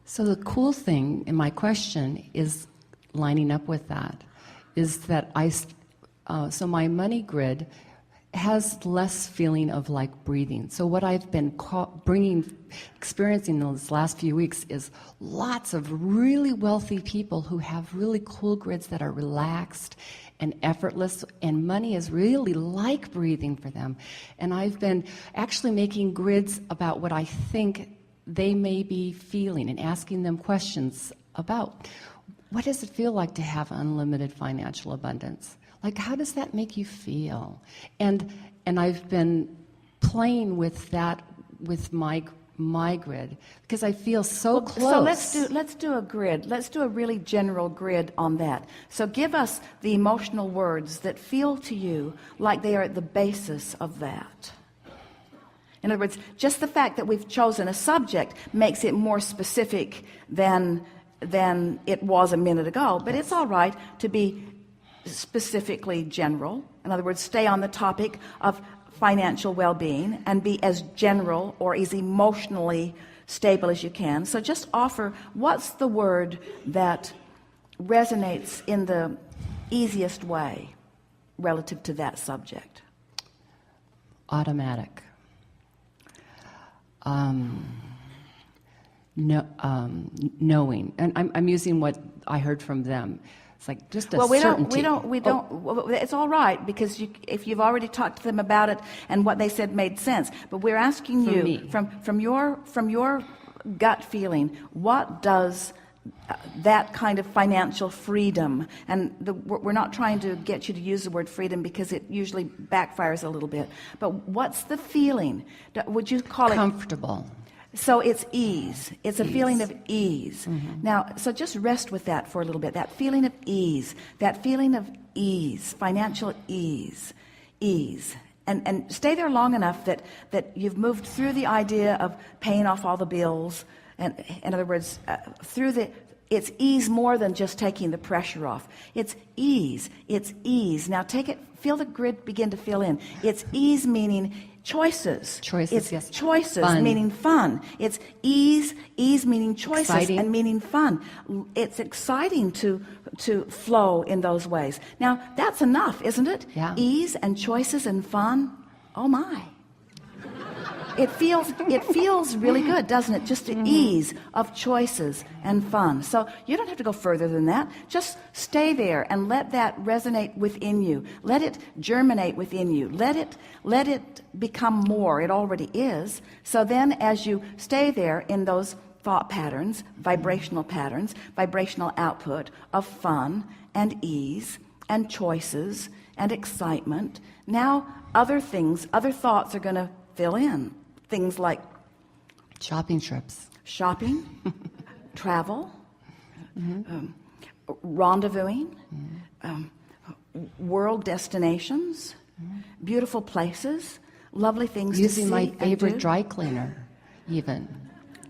So the cool thing in my question is lining up with that, is that so my money grid has less feeling of like breathing. So what I've been experiencing those last few weeks is lots of really wealthy people who have really cool grids that are relaxed and effortless, and money is really like breathing for them. And I've been actually making grids about what I think they may be feeling and asking them questions about. What does it feel like to have unlimited financial abundance? Like, how does that make you feel? And I've been playing with that with my grid because I feel so close. So let's do a grid. Let's do a really general grid on that. So give us the emotional words that feel to you like they are at the basis of that. In other words, just the fact that we've chosen a subject makes it more specific than it was a minute ago. But it's all right to be specifically general. In other words, stay on the topic of financial well-being and be as general or as emotionally stable as you can. So just offer what's the word that resonates in the easiest way relative to that subject. Automatic. Knowing, and I'm using what I heard from them. It's like just a certainty. We don't. It's all right because if you've already talked to them about it and what they said made sense. But we're asking you from your gut feeling, what does that kind of financial freedom, and we're not trying to get you to use the word freedom because it usually backfires a little bit. But what's the feeling? Would you call it comfortable? So it's ease. It's a feeling of ease. Mm-hmm. Now, so just rest with that for a little bit. That feeling of ease, financial ease. And stay there long enough that you've moved through the idea of paying off all the bills. And in other words, it's ease more than just taking the pressure off. It's ease. Now feel the grid begin to fill in. It's ease meaning choices. Choices, yes. Choices fun. Meaning fun. It's ease meaning choices exciting. And meaning fun. It's exciting to flow in those ways. Now, that's enough, isn't it? Yeah. Ease and choices and fun. Oh my. It feels really good, doesn't it? Just the ease of choices and fun. So you don't have to go further than that. Just stay there and let that resonate within you. Let it germinate within you. Let it become more. It already is. So then as you stay there in those thought patterns, vibrational output of fun and ease and choices and excitement, now other thoughts are going to fill in. Things like shopping trips, travel, rendezvousing, world destinations, beautiful places, lovely things using to see. My favorite dry cleaner, even.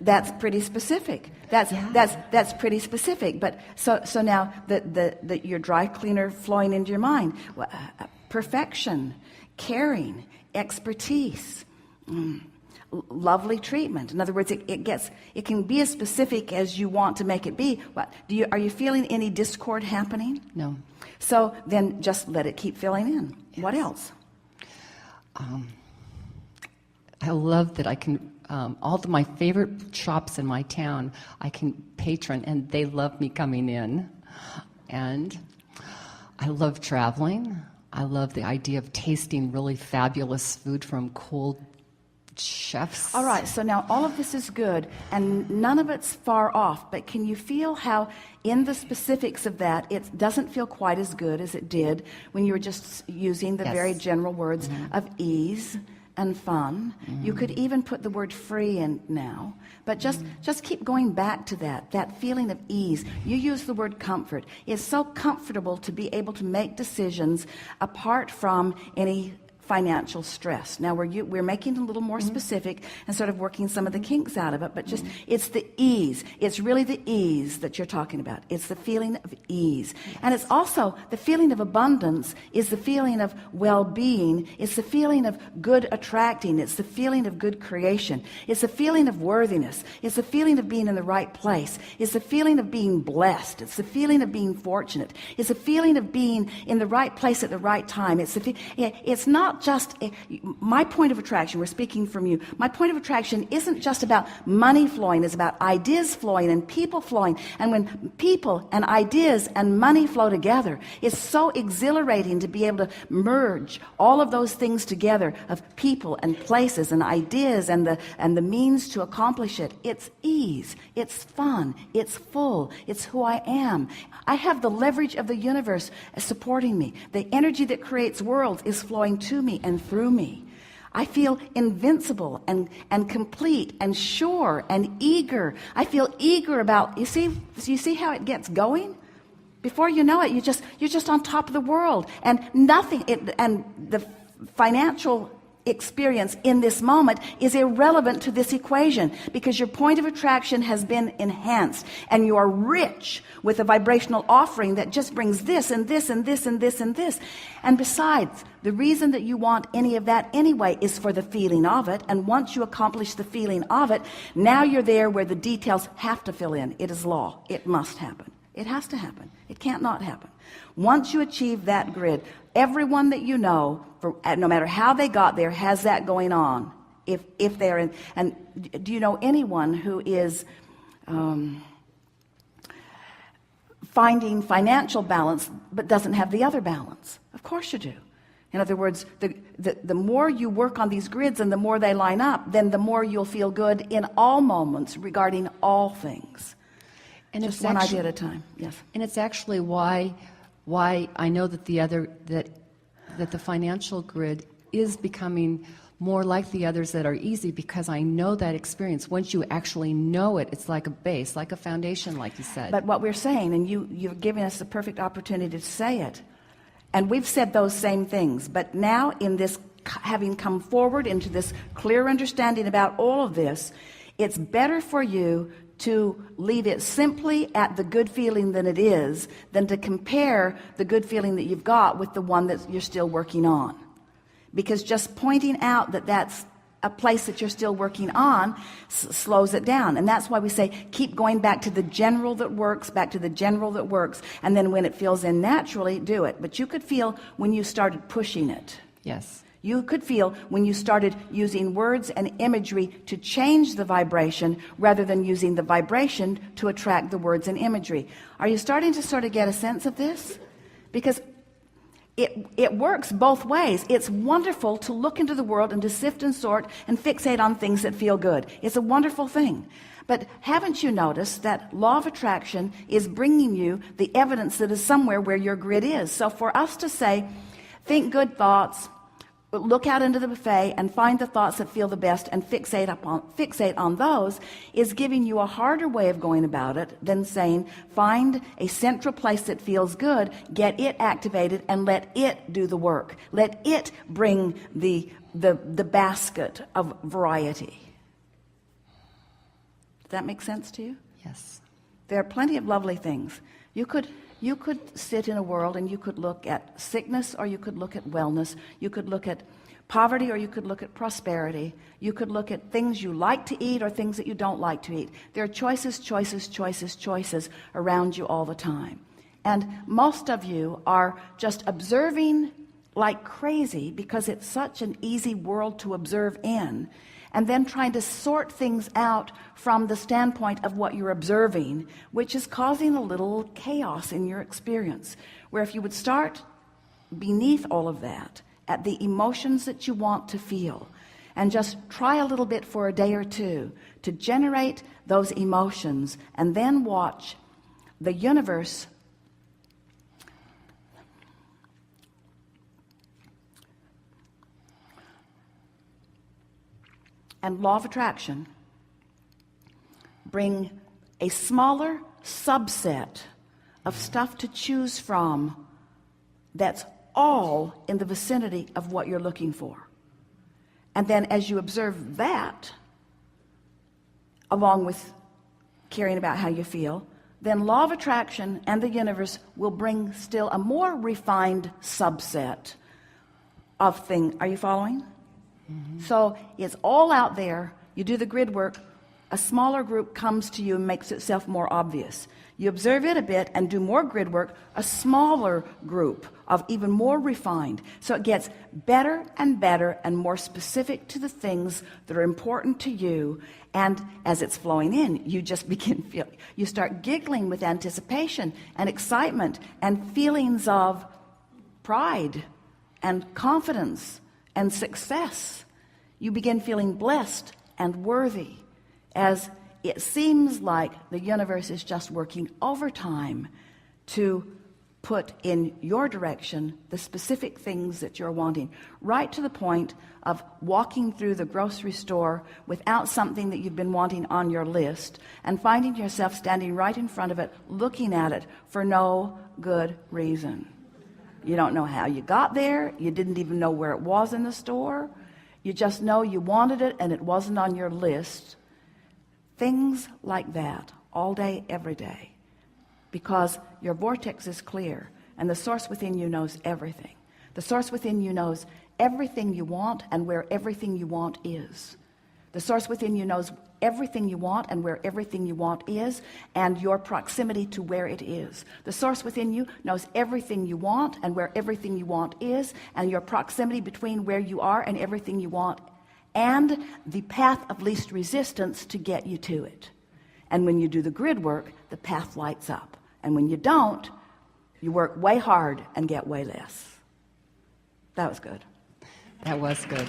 That's pretty specific. That's pretty specific. But so now the your dry cleaner flowing into your mind, perfection, caring, expertise. Lovely treatment. In other words, it can be as specific as you want to make it be. Are you feeling any discord happening? No. So then just let it keep filling in. Yes. What else? I love that I can all of my favorite shops in my town I can patron, and they love me coming in. And I love traveling. I love the idea of tasting really fabulous food from cool chefs. All right, so now all of this is good and none of it's far off, but can you feel how in the specifics of that it doesn't feel quite as good as it did when you were just using the very general words of ease and fun? You could even put the word free in now, but just keep going back to that feeling of ease. You use the word comfort. It's so comfortable to be able to make decisions apart from any financial stress. Now we're making it a little more specific and sort of working some of the kinks out of it, but just it's the ease. It's really the ease that you're talking about. It's the feeling of ease. And it's also the feeling of abundance is the feeling of well-being. It's the feeling of good attracting. It's the feeling of good creation. It's the feeling of worthiness. It's the feeling of being in the right place. It's the feeling of being blessed. It's the feeling of being fortunate. It's the feeling of being in the right place at the right time. It's not just my point of attraction. We're speaking from you. My point of attraction isn't just about money flowing. It's about ideas flowing and people flowing. And when people and ideas and money flow together, it's so exhilarating to be able to merge all of those things together of people and places and ideas and the means to accomplish it. It's ease. It's fun. It's full. It's who I am. I have the leverage of the universe supporting me. The energy that creates worlds is flowing to me and through me. I feel invincible and complete and sure and eager. I feel eager about, you see how it gets going? Before you know it, you're just on top of the world, and and the financial experience in this moment is irrelevant to this equation, because your point of attraction has been enhanced and you are rich with a vibrational offering that just brings this and this and this and this and this. And besides, the reason that you want any of that anyway is for the feeling of it. And once you accomplish the feeling of it, now you're there where the details have to fill in. It is law. It must happen. It has to happen. It can't not happen. Once you achieve that grid, everyone that you know, no matter how they got there, has that going on. If they're in, and do you know anyone who is finding financial balance but doesn't have the other balance? Of course you do. In other words, the more you work on these grids and the more they line up, then the more you'll feel good in all moments regarding all things. And just one idea at a time. Yes. And it's actually why I know that that the financial grid is becoming more like the others that are easy, because I know that experience. Once you actually know it, it's like a base, like a foundation, like you said. But what we're saying, and you're giving us the perfect opportunity to say it, and we've said those same things, but now in this, having come forward into this clear understanding about all of this, it's better for you to leave it simply at the good feeling that it is than to compare the good feeling that you've got with the one that you're still working on. Because just pointing out that that's a place that you're still working on slows it down. And that's why we say keep going back to the general that works, back to the general that works, and then when it feels in naturally, do it. But you could feel when you started pushing it. Yes. You could feel when you started using words and imagery to change the vibration rather than using the vibration to attract the words and imagery. Are you starting to sort of get a sense of this? Because it works both ways. It's wonderful to look into the world and to sift and sort and fixate on things that feel good. It's a wonderful thing. But haven't you noticed that law of attraction is bringing you the evidence that is somewhere where your grid is? So for us to say, think good thoughts, look out into the buffet and find the thoughts that feel the best and fixate on those is giving you a harder way of going about it than saying find a central place that feels good, get it activated, and let it do the work. Let it bring the basket of variety. Does that make sense to you? Yes. There are plenty of lovely things. You could sit in a world and you could look at sickness, or you could look at wellness. You could look at poverty, or you could look at prosperity. You could look at things you like to eat or things that you don't like to eat. There are choices around you all the time. And most of you are just observing like crazy because it's such an easy world to observe in, and then trying to sort things out from the standpoint of what you're observing, which is causing a little chaos in your experience. Where if you would start beneath all of that, at the emotions that you want to feel, and just try a little bit for a day or two to generate those emotions, and then watch the universe and law of attraction bring a smaller subset of stuff to choose from that's all in the vicinity of what you're looking for. And then as you observe that, along with caring about how you feel, then law of attraction and the universe will bring still a more refined subset of things. Are you following? Mm-hmm. So it's all out there. You do the grid work, a smaller group comes to you and makes itself more obvious. You observe it a bit and do more grid work, a smaller group of even more refined. So it gets better and more specific to the things that are important to you. And as it's flowing in, you just you start giggling with anticipation and excitement and feelings of pride and confidence and success. You begin feeling blessed and worthy, as it seems like the universe is just working overtime to put in your direction the specific things that you're wanting, right to the point of walking through the grocery store without something that you've been wanting on your list and finding yourself standing right in front of it, looking at it for no good reason. You don't know how you got there. You didn't even know where it was in the store. You just know you wanted it and it wasn't on your list. Things like that, all day, every day, because your vortex is clear and the source within you knows everything. The source within you knows everything you want and where everything you want is. The source within you knows everything you want and where everything you want is, and your proximity to where it is. The source within you knows everything you want and where everything you want is, and your proximity between where you are and everything you want, and the path of least resistance to get you to it. And when you do the grid work, the path lights up. And when you don't, you work way hard and get way less. That was good. That was good.